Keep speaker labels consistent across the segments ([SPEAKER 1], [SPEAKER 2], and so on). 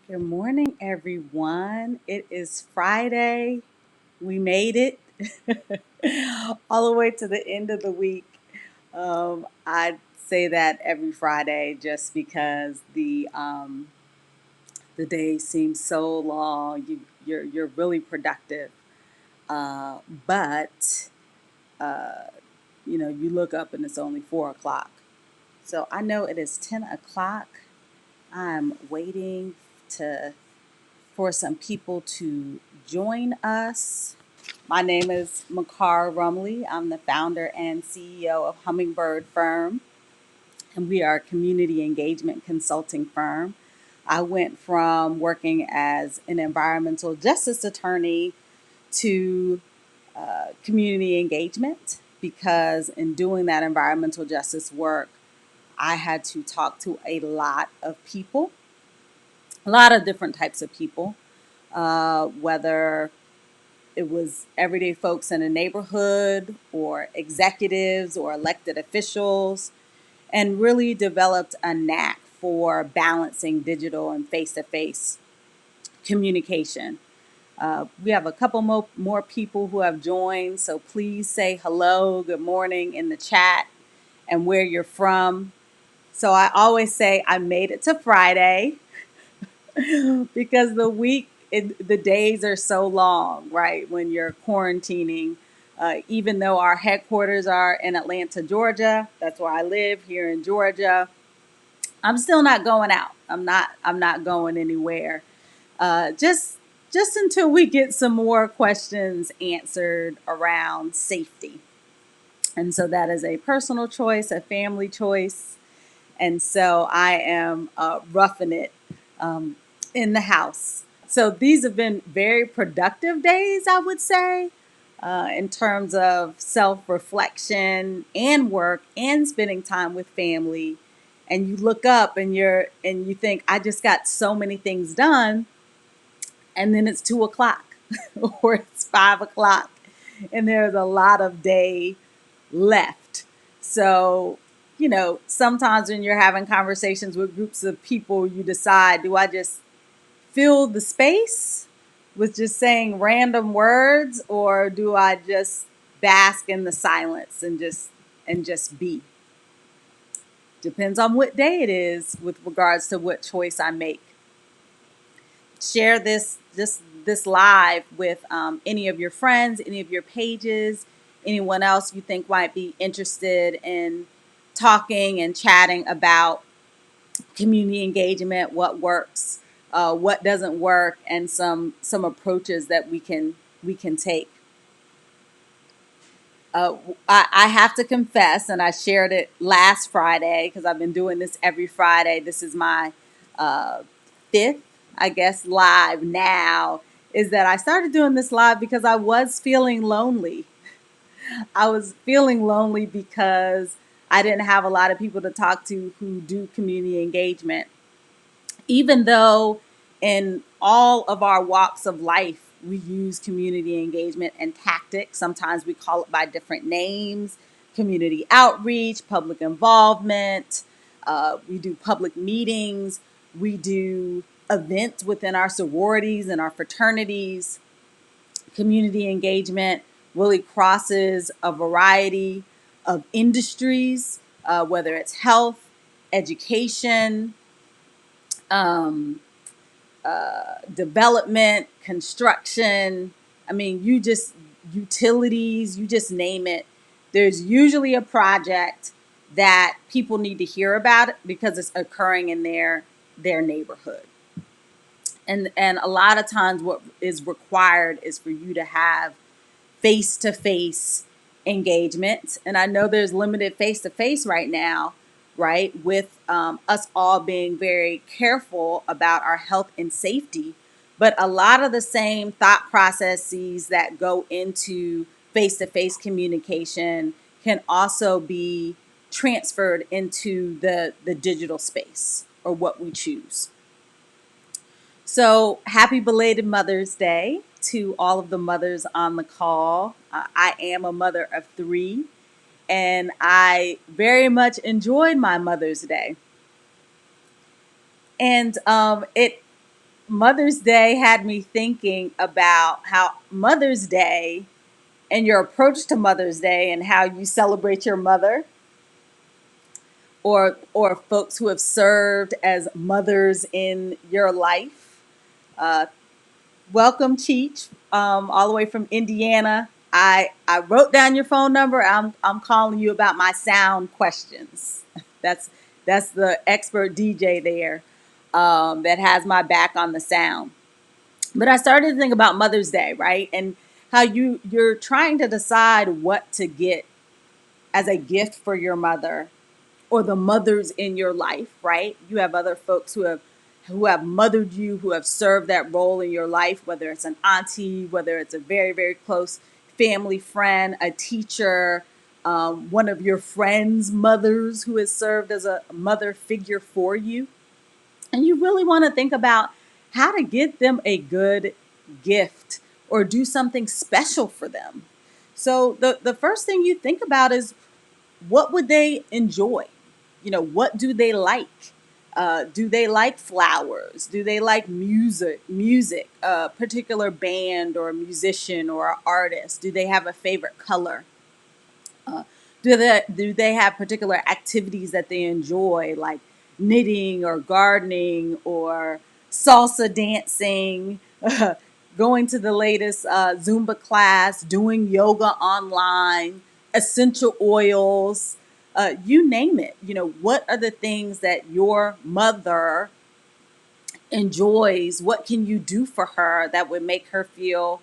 [SPEAKER 1] Good morning, everyone. It is Friday. We made it all the way to the end of the week. I say that every Friday just because the day seems so long. You're really productive, uh, but uh, you look up and it's only 4 o'clock. So I know it is 10 o'clock. I'm waiting to for some people to join us. My name is Makar Rumley. I'm the founder and CEO of Hummingbird Firm, and we are a community engagement consulting firm. I went from working as an environmental justice attorney to community engagement because in doing that environmental justice work, I had to talk to a lot of people, a lot of different types of people, whether it was everyday folks in a neighborhood or executives or elected officials, and really developed a knack for balancing digital and face to face communication. We have a couple more people who have joined, so please say hello, good morning in the chat, and where you're from. So I always say I made it to Friday because the days are so long, right? When you're quarantining, even though our headquarters are in Atlanta, Georgia, that's where I live here in Georgia. I'm still not going out. I'm not going anywhere. Just until we get some more questions answered around safety. And so that is a personal choice, a family choice. And so I am roughing it um, in the house. So these have been very productive days, I would say, in terms of self reflection and work and spending time with family. And you look up and you think, I just got so many things done, and then it's 2 o'clock or it's 5 o'clock, and there's a lot of day left. So, sometimes when you're having conversations with groups of people, you decide, do I just fill the space with just saying random words, or do I just bask in the silence and just be? Depends on what day it is with regards to what choice I make. Share this live with any of your friends, any of your pages, anyone else you think might be interested in talking and chatting about community engagement, what works, what doesn't work, and some approaches that we can take. Uh, I have to confess, and I shared it last Friday because I've been doing this every Friday. This is my uh, fifth, I guess, live now. Is that I started doing this live because I was feeling lonely. I was feeling lonely because I didn't have a lot of people to talk to who do community engagement. Even though in all of our walks of life, we use community engagement and tactics. Sometimes we call it by different names: community outreach, public involvement. We do public meetings. We do events within our sororities and our fraternities. Community engagement really crosses a variety of industries, whether it's health, education, um, development, construction. I mean, you just utilities, you just name it. There's usually a project that people need to hear about it because it's occurring in their neighborhood. And a lot of times what is required is for you to have face to face engagement. And I know there's limited face to face right now, right? With us all being very careful about our health and safety. But a lot of the same thought processes that go into face to face communication can also be transferred into the digital space or what we choose. So happy belated Mother's Day to all of the mothers on the call. I am a mother of three, and I very much enjoyed my Mother's Day. And it Mother's Day had me thinking about how Mother's Day and your approach to Mother's Day and how you celebrate your mother, or folks who have served as mothers in your life. Uh, Welcome, Cheech, all the way from Indiana. I wrote down your phone number. I'm calling you about my sound questions. That's that's the expert DJ there, that has my back on the sound. But I started to think about Mother's Day, right? And how you're trying to decide what to get as a gift for your mother or the mothers in your life, right? You have other folks who have mothered you, who have served that role in your life, whether it's an auntie, whether it's a very, very close family friend, a teacher, one of your friends' mothers who has served as a mother figure for you. And you really want to think about how to get them a good gift or do something special for them. So the first thing you think about is, what would they enjoy? What do they like? Do they like flowers? Do they like music, a particular band or a musician or an artist? Do they have a favorite color? Uh, do they have particular activities that they enjoy, like knitting or gardening or salsa dancing, going to the latest Zumba class, doing yoga online, essential oils, you name it. What are the things that your mother enjoys? What can you do for her that would make her feel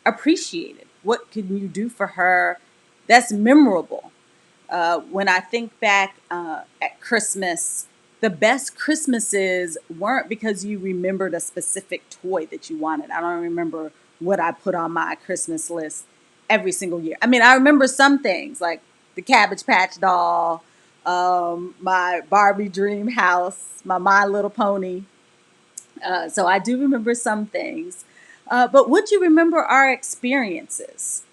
[SPEAKER 1] appreciated? What can you do for her that's memorable? When I think back at Christmas, the best Christmases weren't because you remembered a specific toy that you wanted. I don't remember what I put on my Christmas list every single year. I mean, I remember some things like the Cabbage Patch doll, my Barbie dream house, my My Little Pony. So I do remember some things. But would you remember our experiences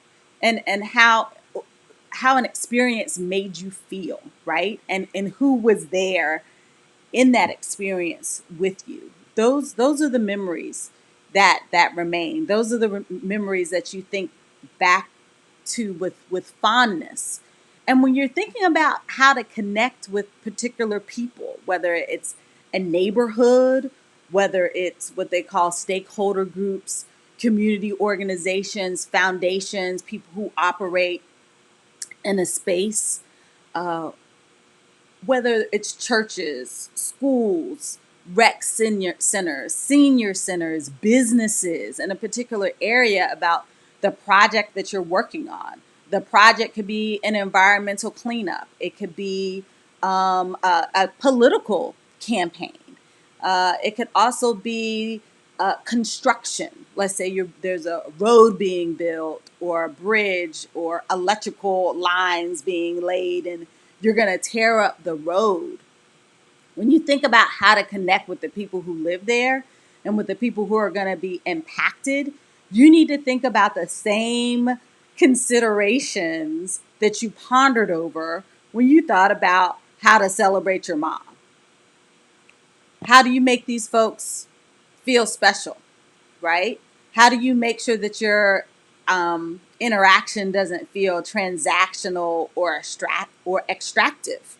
[SPEAKER 1] and how an experience made you feel, right? And who was there in that experience with you? Those are the memories that remain. Those are the memories that you think back to with fondness. And when you're thinking about how to connect with particular people, whether it's a neighborhood, whether it's what they call stakeholder groups, community organizations, foundations, people who operate in a space, uh, whether it's churches, schools, rec senior centers, businesses in a particular area, about the project that you're working on. The project could be an environmental cleanup. It could be a political campaign. It could also be construction. Let's say there's a road being built, or a bridge, or electrical lines being laid, and you're going to tear up the road. When you think about how to connect with the people who live there and with the people who are going to be impacted, you need to think about the same considerations that you pondered over when you thought about how to celebrate your mom. How do you make these folks feel special, right? How do you make sure that your interaction doesn't feel transactional or extractive?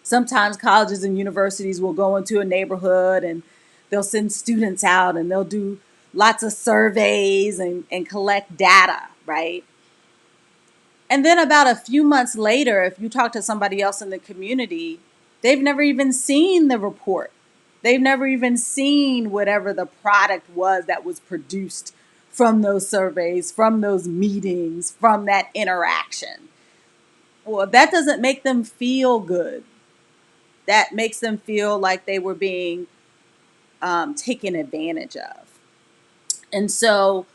[SPEAKER 1] Sometimes colleges and universities will go into a neighborhood and they'll send students out and they'll do lots of surveys and collect data, right? And then about a few months later, if you talk to somebody else in the community, they've never even seen the report. They've never even seen whatever the product was that was produced from those surveys, from those meetings, from that interaction. Well, that doesn't make them feel good. That makes them feel like they were being taken advantage of. And so,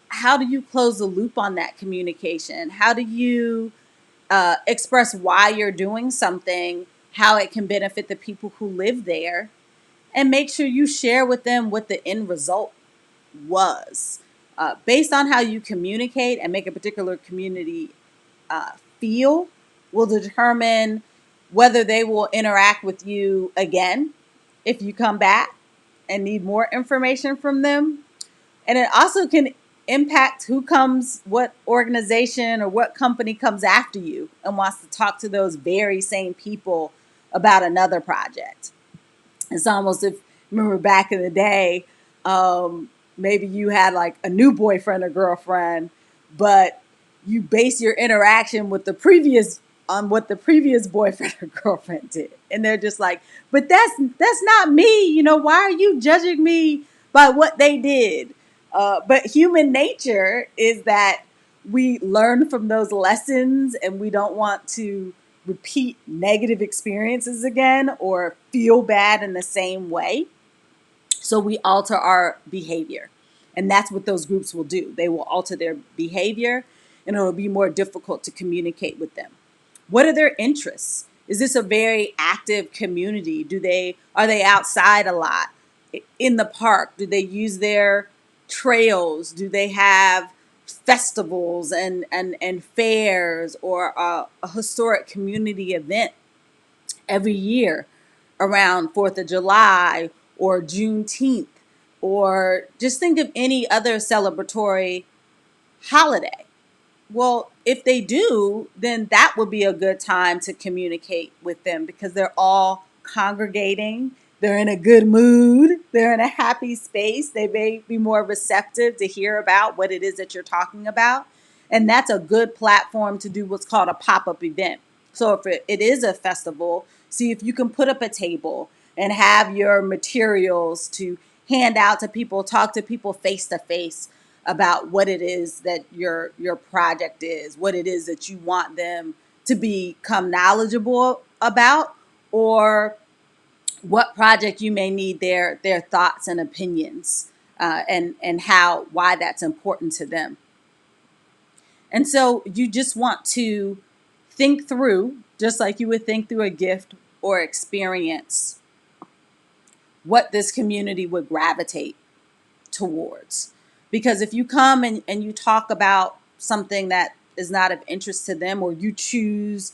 [SPEAKER 1] how do you close the loop on that communication? How do you express why you're doing something, how it can benefit the people who live there, and make sure you share with them what the end result was? Based on how you communicate and make a particular community feel, will determine whether they will interact with you again if you come back, and need more information from them. And it also can impact who comes, what organization or what company comes after you and wants to talk to those very same people about another project. It's almost if, remember back in the day, maybe you had like a new boyfriend or girlfriend, but you base your interaction with the previous on what the previous boyfriend or girlfriend did. And they're just like, but that's not me. You know, why are you judging me by what they did? But human nature is that we learn from those lessons and we don't want to repeat negative experiences again or feel bad in the same way. So we alter our behavior. And that's what those groups will do. They will alter their behavior and it'll be more difficult to communicate with them. What are their interests? Is this a very active community? Are they outside a lot? In the park? Do they use their trails? Do they have festivals and fairs or a historic community event every year around 4th of July or Juneteenth? Or just think of any other celebratory holiday. Well, if they do, then that would be a good time to communicate with them because they're all congregating. They're in a good mood. They're in a happy space. They may be more receptive to hear about what it is that you're talking about. And that's a good platform to do what's called a pop-up event. So if it is a festival, see if you can put up a table and have your materials to hand out to people, talk to people face to face about what it is that your project is, what it is that you want them to become knowledgeable about, or what project you may need their thoughts and opinions, and why that's important to them. And so you just want to think through, just like you would think through a gift or experience, what this community would gravitate towards. Because if you come and you talk about something that is not of interest to them, or you choose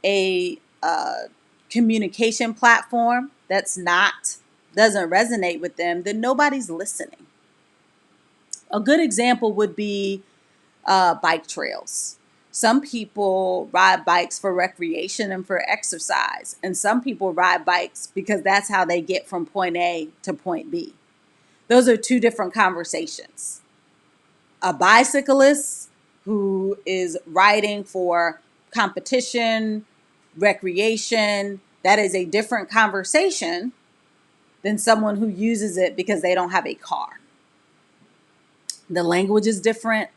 [SPEAKER 1] a communication platform doesn't resonate with them, then nobody's listening. A good example would be bike trails. Some people ride bikes for recreation and for exercise, and some people ride bikes because that's how they get from point A to point B. Those are two different conversations. A bicyclist who is riding for competition, recreation, that is a different conversation than someone who uses it because they don't have a car. The language is different,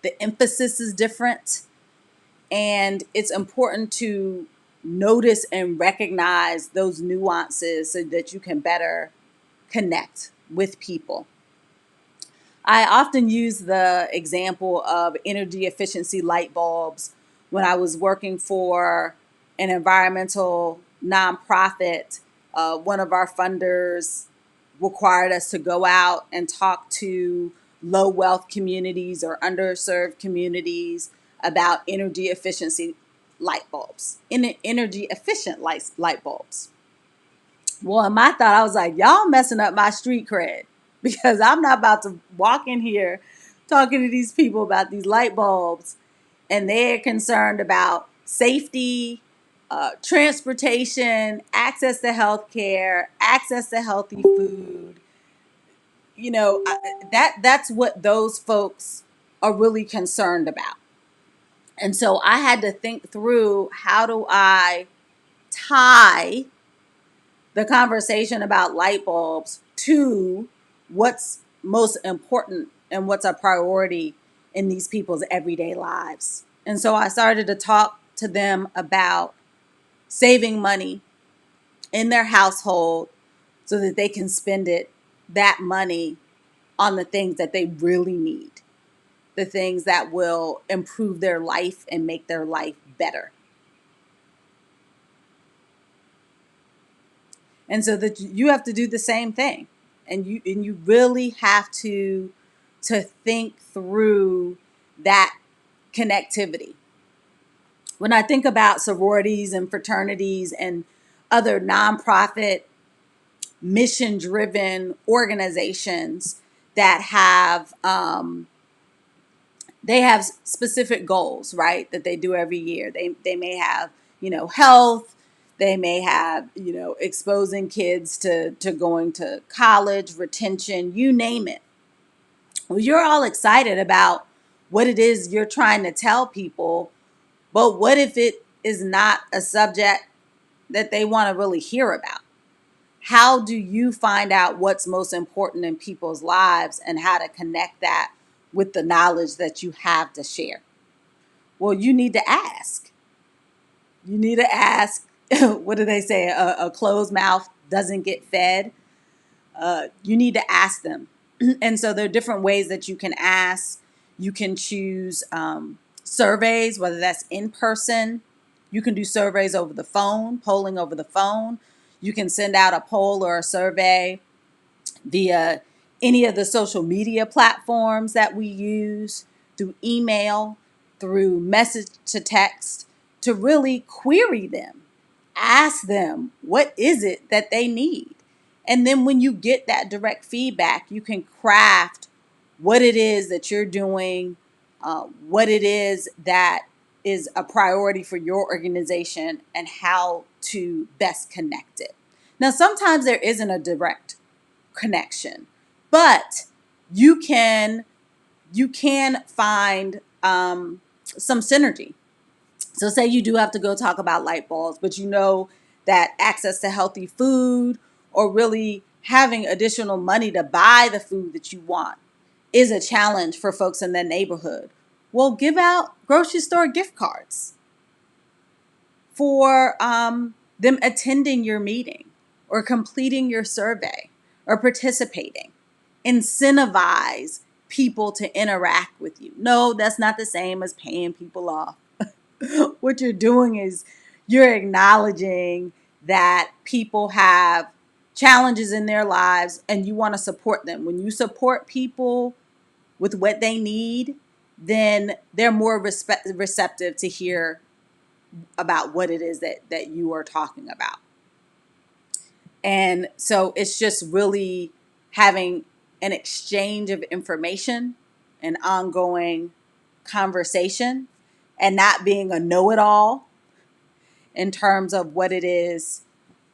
[SPEAKER 1] the emphasis is different, and it's important to notice and recognize those nuances so that you can better connect with people. I often use the example of energy efficiency light bulbs when I was working for an environmental nonprofit. One of our funders required us to go out and talk to low wealth communities or underserved communities about energy efficiency light bulbs, energy efficient light bulbs. Well, in my thought, I was like, y'all messing up my street cred because I'm not about to walk in here talking to these people about these light bulbs and they're concerned about safety, transportation, access to health care, access to healthy food. You know, that's what those folks are really concerned about. And so I had to think through, how do I tie the conversation about light bulbs to what's most important and what's a priority in these people's everyday lives. And so I started to talk to them about saving money in their household so that they can spend that money on the things that they really need, the things that will improve their life and make their life better. And so that you have to do the same thing. And you really have to think through that connectivity. When I think about sororities and fraternities and other nonprofit mission driven organizations that have they have specific goals, right, that they do every year. They may have, health. They may have, exposing kids to going to college, retention, you name it. Well, you're all excited about what it is you're trying to tell people, but what if it is not a subject that they want to really hear about? How do you find out what's most important in people's lives and how to connect that with the knowledge that you have to share? Well, you need to ask. You need to ask. What do they say? A closed mouth doesn't get fed. You need to ask them. And so there are different ways that you can ask. You can choose surveys, whether that's in person. You can do surveys over the phone, polling over the phone. You can send out a poll or a survey via any of the social media platforms that we use, through email, through message to text, to really query them. Ask them, what is it that they need? And then when you get that direct feedback, you can craft what it is that you're doing, what it is that is a priority for your organization, and how to best connect it. Now, sometimes there isn't a direct connection, but you can find some synergy. So say you do have to go talk about light bulbs, but you know that access to healthy food, or really having additional money to buy the food that you want, is a challenge for folks in that neighborhood. Well, give out grocery store gift cards for them attending your meeting, or completing your survey, or participating. Incentivize people to interact with you. No, that's not the same as paying people off. What you're doing is you're acknowledging that people have challenges in their lives and you want to support them. When you support people with what they need, then they're more receptive to hear about what it is that you are talking about. And so it's just really having an exchange of information, an ongoing conversation, and not being a know-it-all in terms of what it is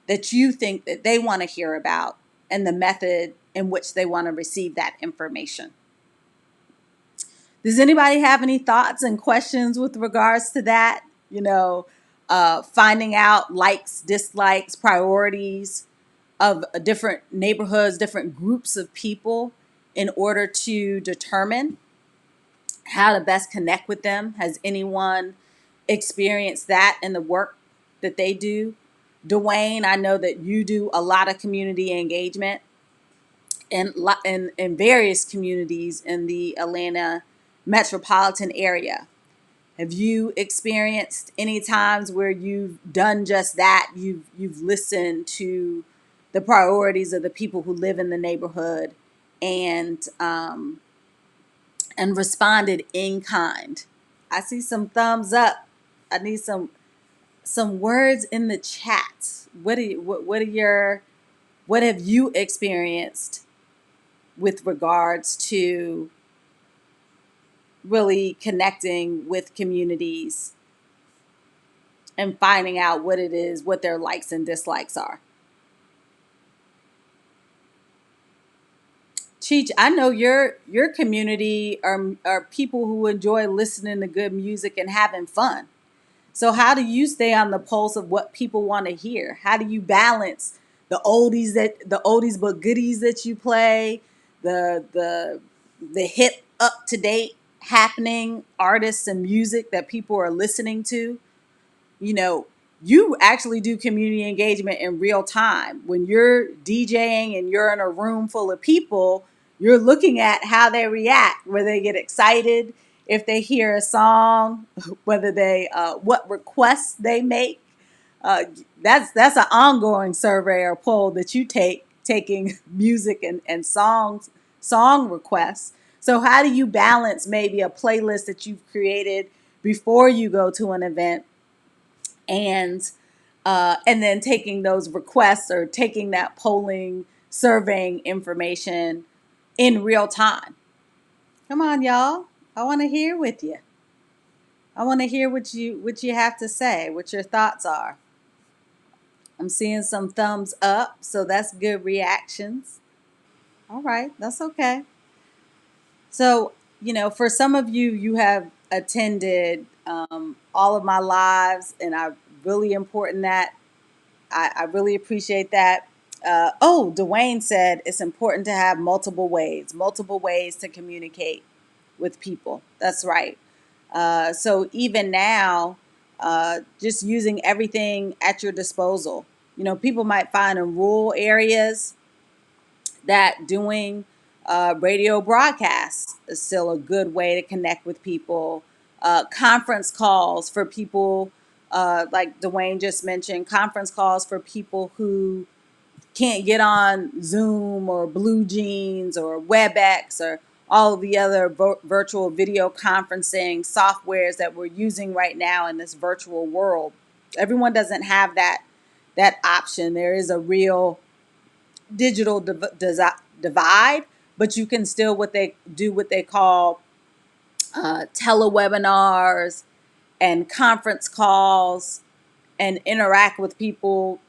[SPEAKER 1] that you think that they want to hear about, and the method in which they want to receive that information. Does anybody have any thoughts and questions with regards to that? Finding out likes, dislikes, priorities of different neighborhoods, different groups of people, in order to determine how to best connect with them. Has anyone experienced that in the work that they do? Dwayne, I know that you do a lot of community engagement in various communities in the Atlanta metropolitan area. Have you experienced any times where you've done just that? You've listened to the priorities of the people who live in the neighborhood, and responded in kind. I see some thumbs up. I need some words in the chat. What have you experienced with regards to really connecting with communities and finding out what it is, what their likes and dislikes are? Cheech, I know your community are people who enjoy listening to good music and having fun. So how do you stay on the pulse of what people want to hear? How do you balance the oldies but goodies that you play, the hip, up to date, happening artists and music that people are listening to? you know, you actually do community engagement in real time. When you're DJing and you're in a room full of people, you're looking at how they react, whether they get excited, if they hear a song, whether they, what requests they make. Uh, that's an ongoing survey or poll that you taking music and song requests. So how do you balance maybe a playlist that you've created before you go to an event, and and then taking those requests or taking that polling, surveying information in real time. Come on, y'all. I want to hear with you. I want to hear what you have to say, what your thoughts are. I'm seeing some thumbs up, so that's good reactions. All right, that's okay. So, for some of you, you have attended all of my lives, and I really important that I really appreciate that. Dwayne said it's important to have multiple ways to communicate with people. That's right. So even now, just using everything at your disposal. People might find in rural areas that doing radio broadcasts is still a good way to connect with people. Conference calls for people, like Dwayne just mentioned, conference calls for people who can't get on Zoom or Blue Jeans or WebEx or all of the other virtual video conferencing softwares that we're using right now in this virtual world. Everyone doesn't have that option. There is a real digital divide, but you can still what they call telewebinars and conference calls and interact with people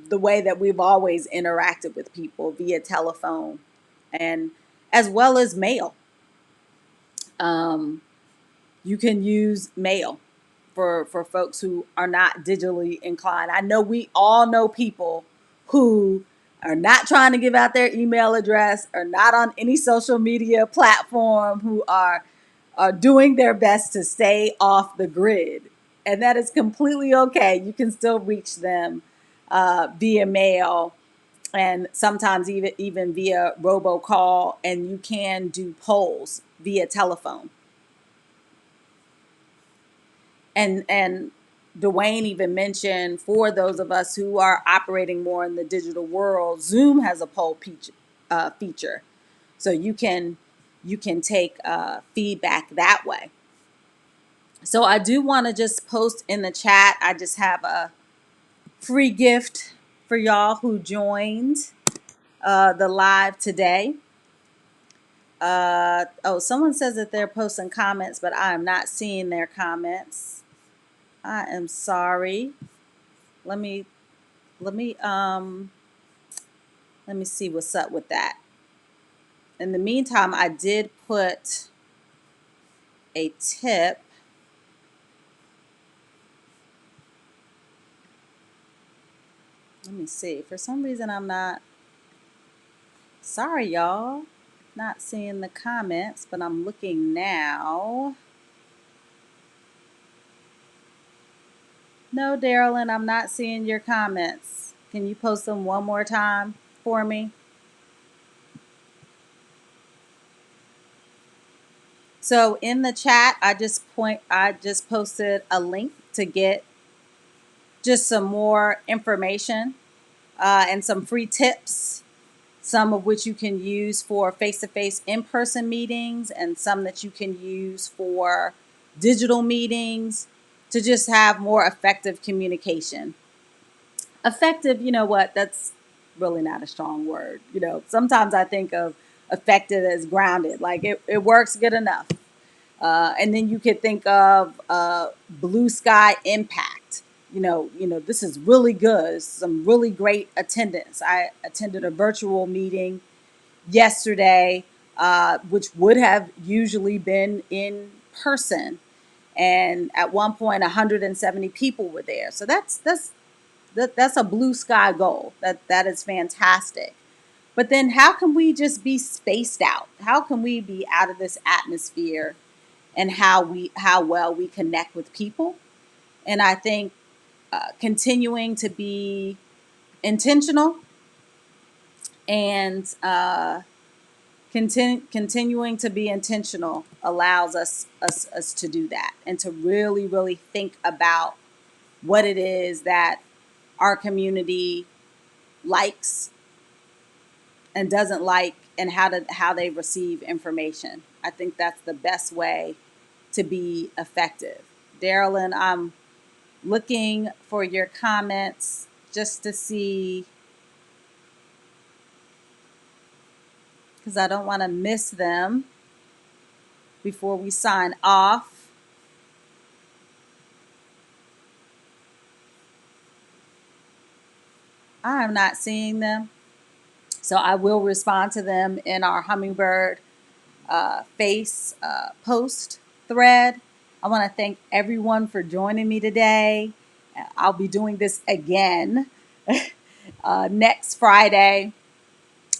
[SPEAKER 1] the way that we've always interacted with people via telephone and as well as mail. Um, you can use mail for folks who are not digitally inclined. I know we all know people who are not trying to give out their email address, or not on any social media platform, who are doing their best to stay off the grid. And that is completely okay. You can still reach them via mail, and sometimes even via robocall, and you can do polls via telephone. And Dwayne even mentioned, for those of us who are operating more in the digital world, Zoom has a poll feature, so you can take feedback that way. So I do want to just post in the chat. I just have a free gift for y'all who joined the live today. Someone says that they're posting comments, but I am not seeing their comments. I am sorry. Let me let me um let me see what's up with that. In the meantime, I did put a tip. Let me see. For some reason, I'm not. Sorry, y'all. Not seeing the comments, but I'm looking now. No, Darylyn, I'm not seeing your comments. Can you post them one more time for me? So in the chat, I just posted a link to get just some more information and some free tips, some of which you can use for face-to-face in-person meetings, and some that you can use for digital meetings to just have more effective communication. Effective, you know what? That's really not a strong word. Sometimes I think of effective as grounded, like it works good enough. And then you could think of blue sky impact. This is really good. Some really great attendance. I attended a virtual meeting yesterday, which would have usually been in person, and at one point, 170 people were there. So that's a blue sky goal. That is fantastic. But then, how can we just be spaced out? How can we be out of this atmosphere, and how well we connect with people? And I think continuing to be intentional and continuing to be intentional allows us to do that, and to really really think about what it is that our community likes and doesn't like, and how they receive information. I think that's the best way to be effective. Darylyn, Looking for your comments just to see, because I don't want to miss them before we sign off. I am not seeing them. So I will respond to them in our Hummingbird face post thread. I want to thank everyone for joining me today. I'll be doing this again next Friday.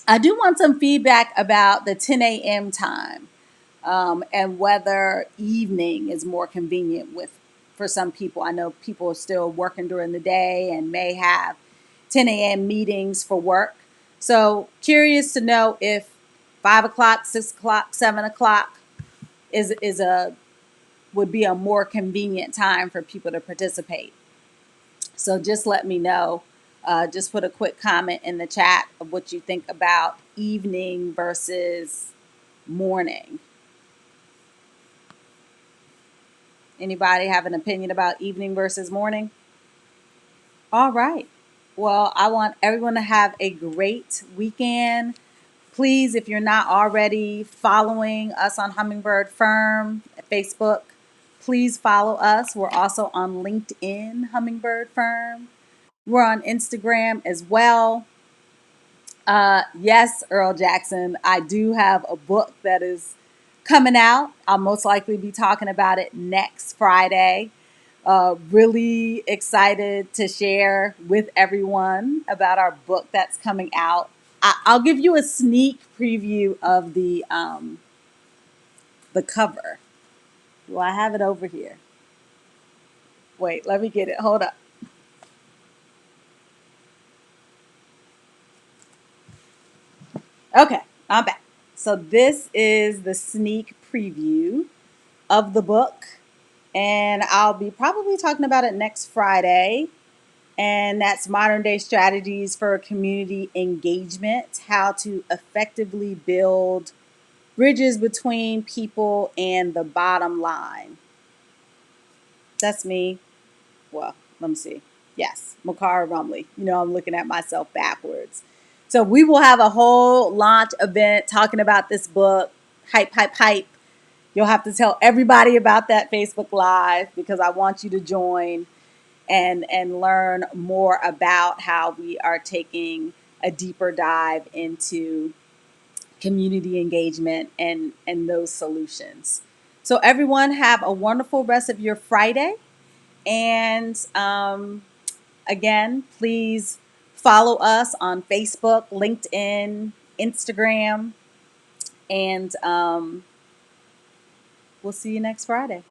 [SPEAKER 1] I do want some feedback about the 10 a.m. time, and whether evening is more convenient with for some people. I know people are still working during the day and may have 10 a.m. meetings for work. So curious to know if 5 o'clock, 6 o'clock, 7 o'clock is a would be a more convenient time for people to participate. So just let me know. Just put a quick comment in the chat of what you think about evening versus morning. Anybody have an opinion about evening versus morning? All right. Well, I want everyone to have a great weekend. Please, if you're not already following us on Hummingbird Firm at Facebook, please follow us. We're also on LinkedIn, Hummingbird Firm. We're on Instagram as well. Yes, Earl Jackson, I do have a book that is coming out. I'll most likely be talking about it next Friday. Really excited to share with everyone about our book that's coming out. I'll give you a sneak preview of the cover. Well, I have it over here. Wait, let me get it. Hold up. Okay, I'm back. So this is the sneak preview of the book, and I'll be probably talking about it next Friday. And that's modern day strategies for community engagement, how to effectively build bridges between people and the bottom line. That's me. Well, let me see. Yes, Makara Rumley. You know, I'm looking at myself backwards. So we will have a whole launch event talking about this book. Hype, hype, hype. You'll have to tell everybody about that Facebook Live because I want you to join and learn more about how we are taking a deeper dive into community engagement and those solutions. So everyone have a wonderful rest of your Friday. And again, please follow us on Facebook, LinkedIn, Instagram, and we'll see you next Friday.